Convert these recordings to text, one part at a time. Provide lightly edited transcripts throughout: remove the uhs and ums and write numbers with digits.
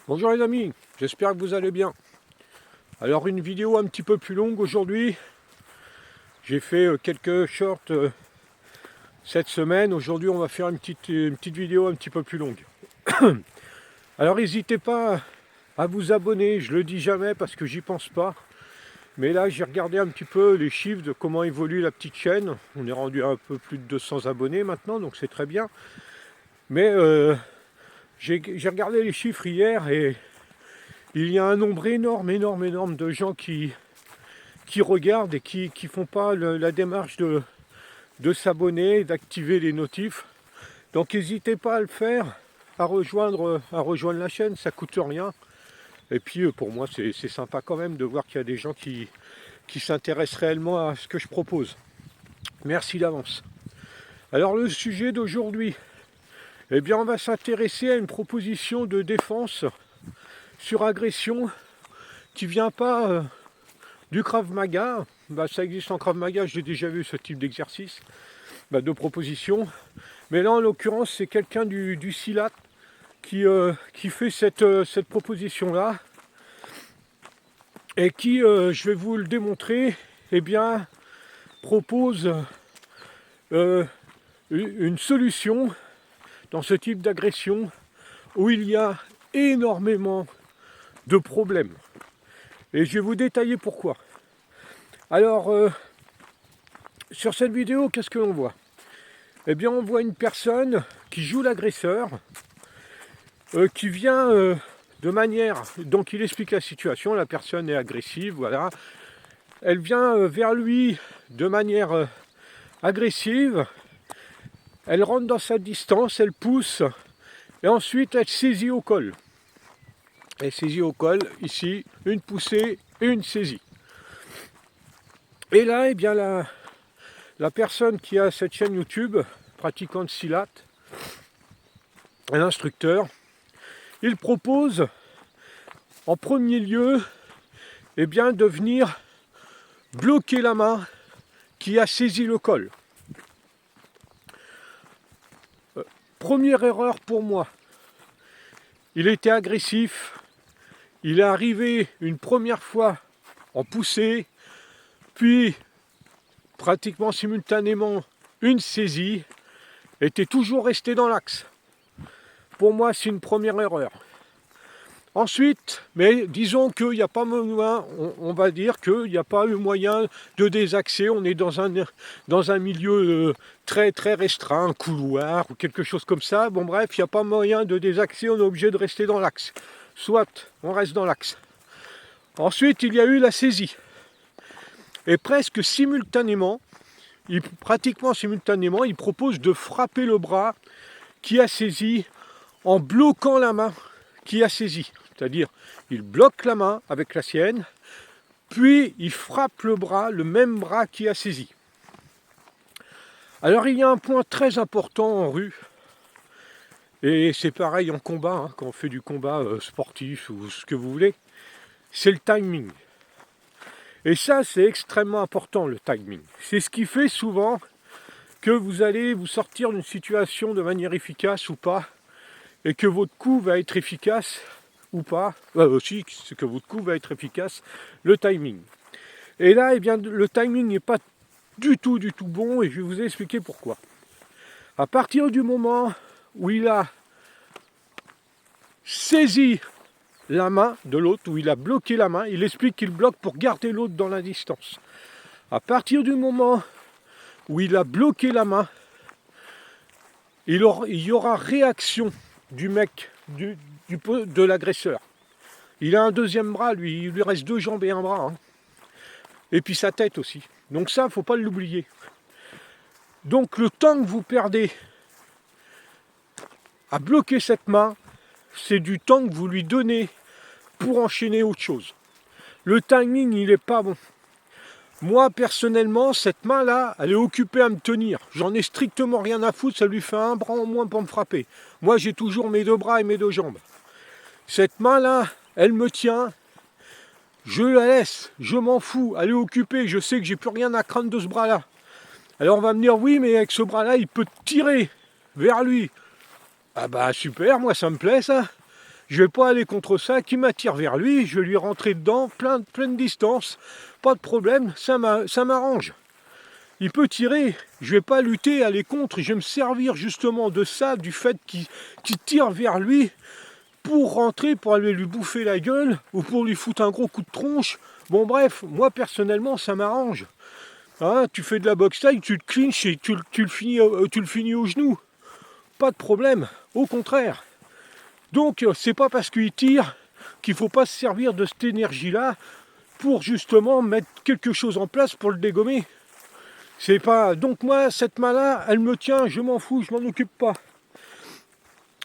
Bonjour les amis, j'espère que vous allez bien. Alors une vidéo un petit peu plus longue aujourd'hui. J'ai fait quelques shorts cette semaine. Aujourd'hui on va faire une petite vidéo un petit peu plus longue. Alors n'hésitez pas à vous abonner, je le dis jamais parce que j'y pense pas. Mais là j'ai regardé un petit peu les chiffres de comment évolue la petite chaîne. On est rendu à un peu plus de 200 abonnés maintenant, donc c'est très bien. Mais j'ai regardé les chiffres hier et il y a un nombre énorme de gens qui regardent et qui font pas la démarche de s'abonner, d'activer les notifs. Donc n'hésitez pas à le faire, à rejoindre la chaîne, ça coûte rien. Et puis pour moi c'est sympa quand même de voir qu'il y a des gens qui s'intéressent réellement à ce que je propose. Merci d'avance. Alors le sujet d'aujourd'hui, eh bien on va s'intéresser à une proposition de défense sur agression qui vient pas du Krav Maga. Ça existe en Krav Maga, j'ai déjà vu ce type d'exercice, de proposition. Mais là en l'occurrence c'est quelqu'un du Silat qui fait cette proposition-là et qui, je vais vous le démontrer, eh bien, propose une solution dans ce type d'agression où il y a énormément de problèmes. Et je vais vous détailler pourquoi. Alors, sur cette vidéo, qu'est-ce que l'on voit? Eh bien, on voit une personne qui joue l'agresseur, qui vient de manière... Donc, il explique la situation, la personne est agressive, voilà. Elle vient vers lui de manière agressive, elle rentre dans sa distance, elle pousse, et ensuite elle saisit au col. Elle saisit au col, ici, une poussée et une saisie. Et là, eh bien, la personne qui a cette chaîne YouTube, pratiquant de Silat, un instructeur, il propose en premier lieu, eh bien, de venir bloquer la main qui a saisi le col. Première erreur pour moi. Il était agressif, il est arrivé une première fois en poussée, puis pratiquement simultanément une saisie, était toujours resté dans l'axe. Pour moi, c'est une première erreur. Ensuite, mais disons qu'il n'y a pas moyen, on va dire qu'il n'y a pas eu moyen de désaxer, on est dans un milieu très restreint, un couloir ou quelque chose comme ça. Bon bref, il n'y a pas moyen de désaxer, on est obligé de rester dans l'axe. Soit on reste dans l'axe. Ensuite, il y a eu la saisie. Et presque simultanément, pratiquement simultanément, il propose de frapper le bras qui a saisi en bloquant la main qui a saisi. C'est-à-dire, il bloque la main avec la sienne, puis il frappe le bras, le même bras qui a saisi. Alors il y a un point très important en rue, et c'est pareil en combat, quand on fait du combat sportif ou ce que vous voulez, c'est le timing. Et ça, c'est extrêmement important, le timing. C'est ce qui fait souvent que vous allez vous sortir d'une situation de manière efficace ou pas, et que votre coup va être efficace ou pas, aussi que votre coup va être efficace, le timing. Et là, eh bien, le timing n'est pas du tout bon, et je vais vous expliquer pourquoi. À partir du moment où il a saisi la main de l'autre, où il a bloqué la main, il explique qu'il bloque pour garder l'autre dans la distance. À partir du moment où il a bloqué la main, il y aura réaction du mec, de l'agresseur. Il a un deuxième bras, lui, il lui reste 2 jambes et un bras. Et puis sa tête aussi. Donc ça, il ne faut pas l'oublier. Donc le temps que vous perdez à bloquer cette main, c'est du temps que vous lui donnez pour enchaîner autre chose. Le timing, il n'est pas bon. Moi, personnellement, cette main-là, elle est occupée à me tenir. J'en ai strictement rien à foutre, ça lui fait un bras en moins pour me frapper. Moi, j'ai toujours mes 2 bras et mes 2 jambes. Cette main-là, elle me tient, je la laisse, je m'en fous, elle est occupée, je sais que j'ai plus rien à craindre de ce bras-là. Alors on va me dire, oui, mais avec ce bras-là, il peut tirer vers lui. Ah bah super, moi ça me plaît ça. je vais pas aller contre ça, qui m'attire vers lui, je vais lui rentrer dedans, pleine distance, pas de problème, ça m'arrange. Il peut tirer, je vais pas lutter, aller contre, je vais me servir justement de ça, du fait qu'il tire vers lui, pour rentrer, pour aller lui bouffer la gueule, ou pour lui foutre un gros coup de tronche. Bon bref, moi personnellement ça m'arrange. Hein, tu fais de la boxe taille, tu te clinches et tu le finis au genou. Pas de problème, au contraire. Donc c'est pas parce qu'il tire qu'il faut pas se servir de cette énergie-là pour justement mettre quelque chose en place pour le dégommer. C'est pas. Donc moi, cette main-là, elle me tient, je m'en fous, je m'en occupe pas.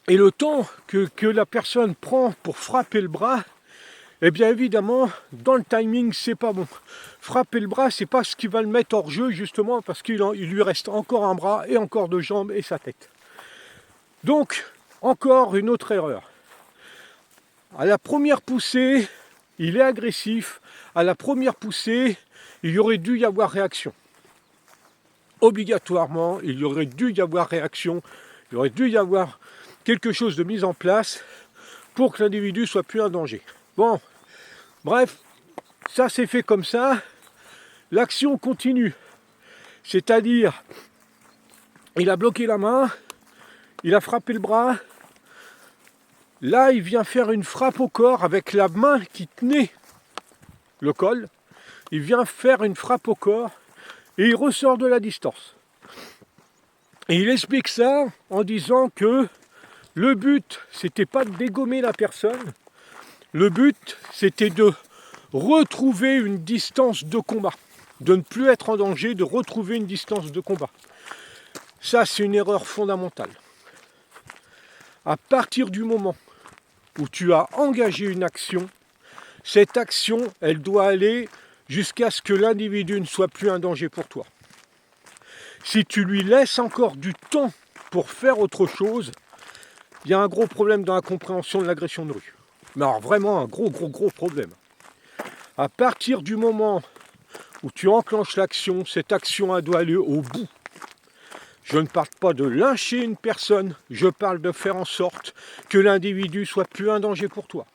Et le temps que la personne prend pour frapper le bras, eh bien évidemment, dans le timing, c'est pas bon. Frapper le bras, c'est pas ce qui va le mettre hors jeu, justement, parce qu'il lui reste encore un bras et encore deux jambes et sa tête. Donc, encore une autre erreur. À la première poussée, il est agressif. À la première poussée, il y aurait dû y avoir réaction. Obligatoirement, il y aurait dû y avoir réaction. Il y aurait dû y avoir quelque chose de mis en place pour que l'individu soit plus un danger. Bon, bref, ça c'est fait comme ça. L'action continue. C'est-à-dire, il a bloqué la main, il a frappé le bras. Là, il vient faire une frappe au corps avec la main qui tenait le col. Il vient faire une frappe au corps et il ressort de la distance. Et il explique ça en disant que le but, c'était pas de dégommer la personne. Le but, c'était de retrouver une distance de combat. De ne plus être en danger, de retrouver une distance de combat. Ça, c'est une erreur fondamentale. À partir du moment où tu as engagé une action, cette action, elle doit aller jusqu'à ce que l'individu ne soit plus un danger pour toi. Si tu lui laisses encore du temps pour faire autre chose, il y a un gros problème dans la compréhension de l'agression de rue. Mais alors vraiment un gros problème. À partir du moment où tu enclenches l'action, cette action elle doit aller au bout. Je ne parle pas de lyncher une personne, je parle de faire en sorte que l'individu soit plus un danger pour toi.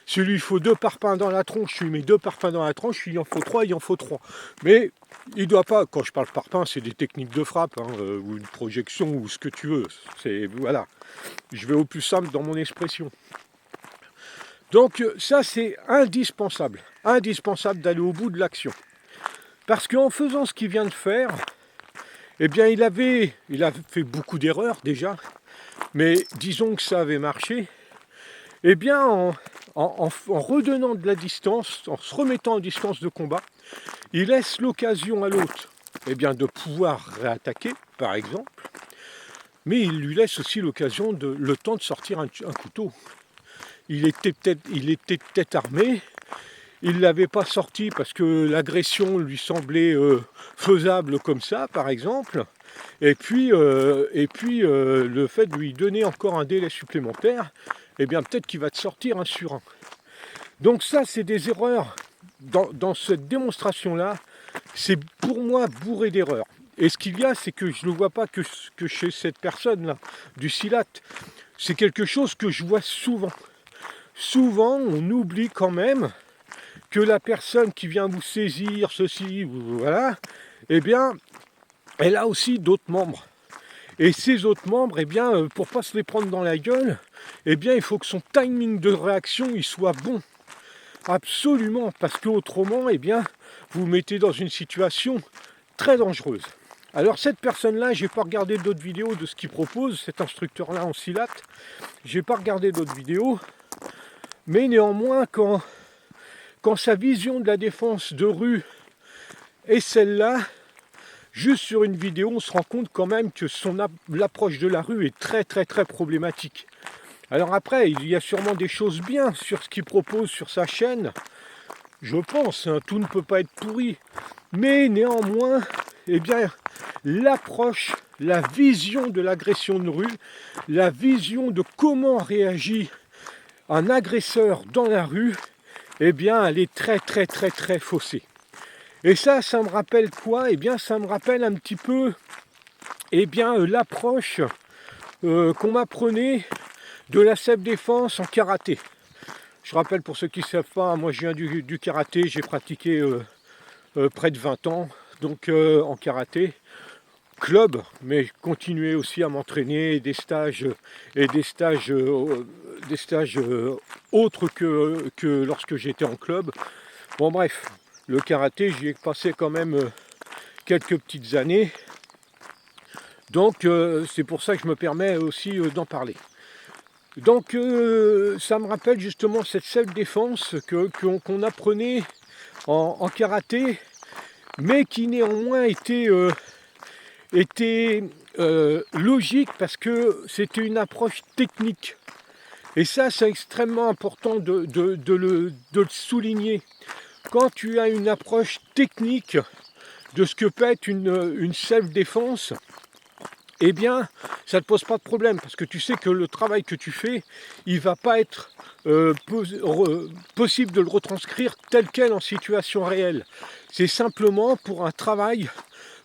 S'il lui faut 2 parpaings dans la tronche, tu lui mets 2 parpaings dans la tronche, il en faut 3, il en faut 3. Mais il ne doit pas, quand je parle parpaing, c'est des techniques de frappe, hein, ou une projection, ou ce que tu veux. Voilà. Je vais au plus simple dans mon expression. Donc ça c'est indispensable d'aller au bout de l'action. Parce qu'en faisant ce qu'il vient de faire, eh bien il a fait beaucoup d'erreurs déjà, mais disons que ça avait marché. Eh bien en redonnant de la distance, en se remettant en distance de combat, il laisse l'occasion à l'autre de pouvoir réattaquer, par exemple, mais il lui laisse aussi l'occasion, le temps de sortir un couteau. Il était peut-être armé, il ne l'avait pas sorti parce que l'agression lui semblait faisable comme ça, par exemple, et puis le fait de lui donner encore un délai supplémentaire, eh bien peut-être qu'il va te sortir un sur un. Donc ça, c'est des erreurs. Dans cette démonstration-là, c'est pour moi bourré d'erreurs. Et ce qu'il y a, c'est que je ne le vois pas que chez cette personne-là, du Silat. C'est quelque chose que je vois souvent. Souvent, on oublie quand même que la personne qui vient vous saisir, ceci, voilà, eh bien, elle a aussi d'autres membres. Et ces autres membres, eh bien, pour ne pas se les prendre dans la gueule, eh bien, il faut que son timing de réaction, il soit bon. Absolument, parce qu'autrement, eh bien, vous vous mettez dans une situation très dangereuse. Alors cette personne-là, je n'ai pas regardé d'autres vidéos de ce qu'il propose, cet instructeur-là en Silat, je n'ai pas regardé d'autres vidéos, mais néanmoins, quand sa vision de la défense de rue est celle-là, juste sur une vidéo, on se rend compte quand même que l'approche de la rue est très problématique. Alors après, il y a sûrement des choses bien sur ce qu'il propose sur sa chaîne, je pense, hein, tout ne peut pas être pourri, mais néanmoins, eh bien, l'approche, la vision de l'agression de rue, la vision de comment réagit un agresseur dans la rue, eh bien, elle est très faussée. Et ça me rappelle quoi? Eh bien, ça me rappelle un petit peu, l'approche qu'on m'apprenait de la self-défense en karaté. Je rappelle pour ceux qui ne savent pas, moi je viens du karaté, j'ai pratiqué près de 20 ans donc en karaté. Club, mais continuer aussi à m'entraîner, des stages autres que lorsque j'étais en club. Bon bref, le karaté, j'y ai passé quand même quelques petites années. Donc c'est pour ça que je me permets aussi d'en parler. Donc ça me rappelle justement cette self-défense qu'on apprenait en karaté, mais qui néanmoins était logique parce que c'était une approche technique. Et ça, c'est extrêmement important de le souligner. Quand tu as une approche technique de ce que peut être une self-défense, eh bien, ça ne te pose pas de problème parce que tu sais que le travail que tu fais, il ne va pas être possible de le retranscrire tel quel en situation réelle. C'est simplement pour un travail,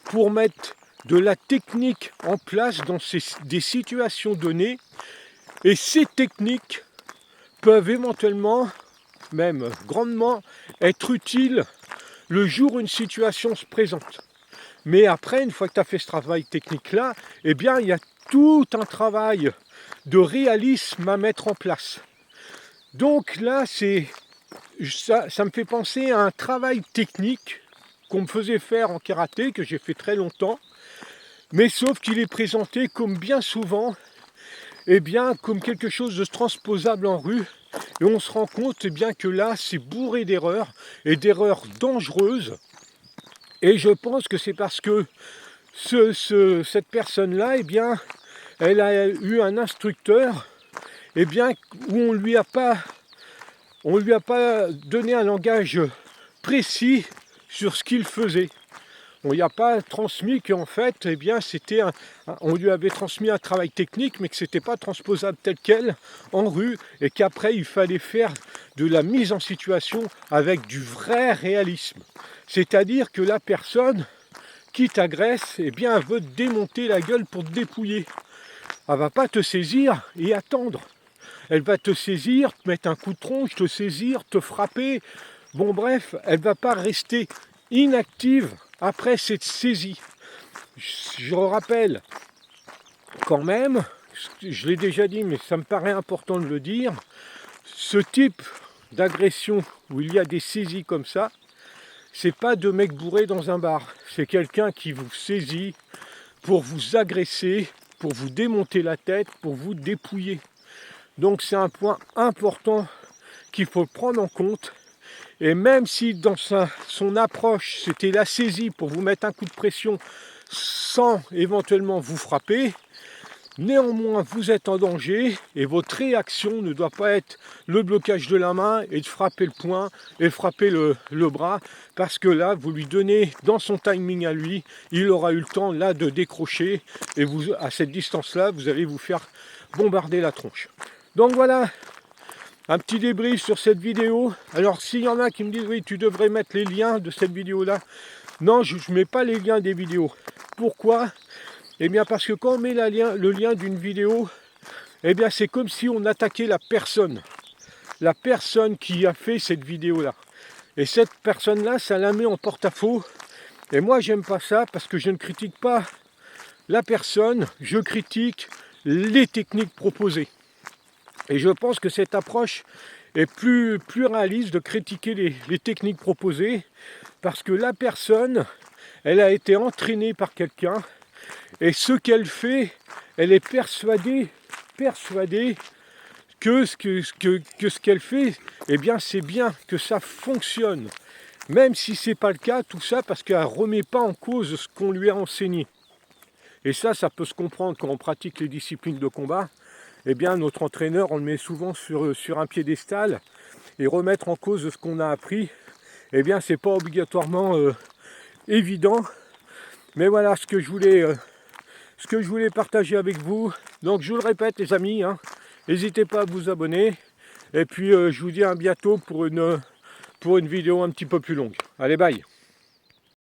pour mettre de la technique en place dans des situations données, et ces techniques peuvent éventuellement, même grandement, être utiles le jour où une situation se présente. Mais après, une fois que tu as fait ce travail technique-là, eh bien, il y a tout un travail de réalisme à mettre en place. Donc là, ça me fait penser à un travail technique qu'on me faisait faire en karaté, que j'ai fait très longtemps, mais sauf qu'il est présenté comme bien souvent, eh bien, comme quelque chose de transposable en rue, et on se rend compte eh bien, que là, c'est bourré d'erreurs, et d'erreurs dangereuses, et je pense que c'est parce que cette personne-là, eh bien, elle a eu un instructeur, eh bien, où on lui a pas donné un langage précis sur ce qu'il faisait. On lui a pas transmis qu'en fait, eh bien, on lui avait transmis un travail technique, mais que c'était pas transposable tel quel en rue, et qu'après il fallait faire de la mise en situation avec du vrai réalisme. C'est-à-dire que la personne qui t'agresse, eh bien, elle veut te démonter la gueule pour te dépouiller. Elle va pas te saisir et attendre. Elle va te saisir, te mettre un coup de tronche, te saisir, te frapper. Bon bref, elle va pas rester inactive après cette saisie. Je rappelle quand même, je l'ai déjà dit, mais ça me paraît important de le dire, ce type d'agression où il y a des saisies comme ça, c'est pas deux mecs bourrés dans un bar. C'est quelqu'un qui vous saisit pour vous agresser, pour vous démonter la tête, pour vous dépouiller. Donc c'est un point important qu'il faut prendre en compte. Et même si dans son approche, c'était la saisie pour vous mettre un coup de pression sans éventuellement vous frapper, néanmoins vous êtes en danger et votre réaction ne doit pas être le blocage de la main et de frapper le poing et de frapper le bras, parce que là vous lui donnez dans son timing à lui, il aura eu le temps là de décrocher et vous, à cette distance là, vous allez vous faire bombarder la tronche. Donc voilà, un petit débrief sur cette vidéo. Alors s'il y en a qui me disent oui, tu devrais mettre les liens de cette vidéo là, non, je ne mets pas les liens des vidéos. Pourquoi? Eh bien parce que quand on met le lien d'une vidéo, eh bien c'est comme si on attaquait la personne qui a fait cette vidéo là. Et cette personne là, ça la met en porte-à-faux. Et moi j'aime pas ça parce que je ne critique pas la personne, je critique les techniques proposées. Et je pense que cette approche est plus réaliste de critiquer les techniques proposées, parce que la personne, elle a été entraînée par quelqu'un, et ce qu'elle fait, elle est persuadée que ce qu'elle fait, eh bien c'est bien, que ça fonctionne. Même si ce n'est pas le cas, tout ça parce qu'elle ne remet pas en cause ce qu'on lui a enseigné. Et ça peut se comprendre quand on pratique les disciplines de combat. Eh bien, notre entraîneur, on le met souvent sur un piédestal, et remettre en cause ce qu'on a appris, eh bien, c'est pas obligatoirement évident. Mais voilà ce que je voulais partager avec vous. Donc, je vous le répète, les amis, n'hésitez pas à vous abonner. Et puis, je vous dis à bientôt pour une vidéo un petit peu plus longue. Allez, bye!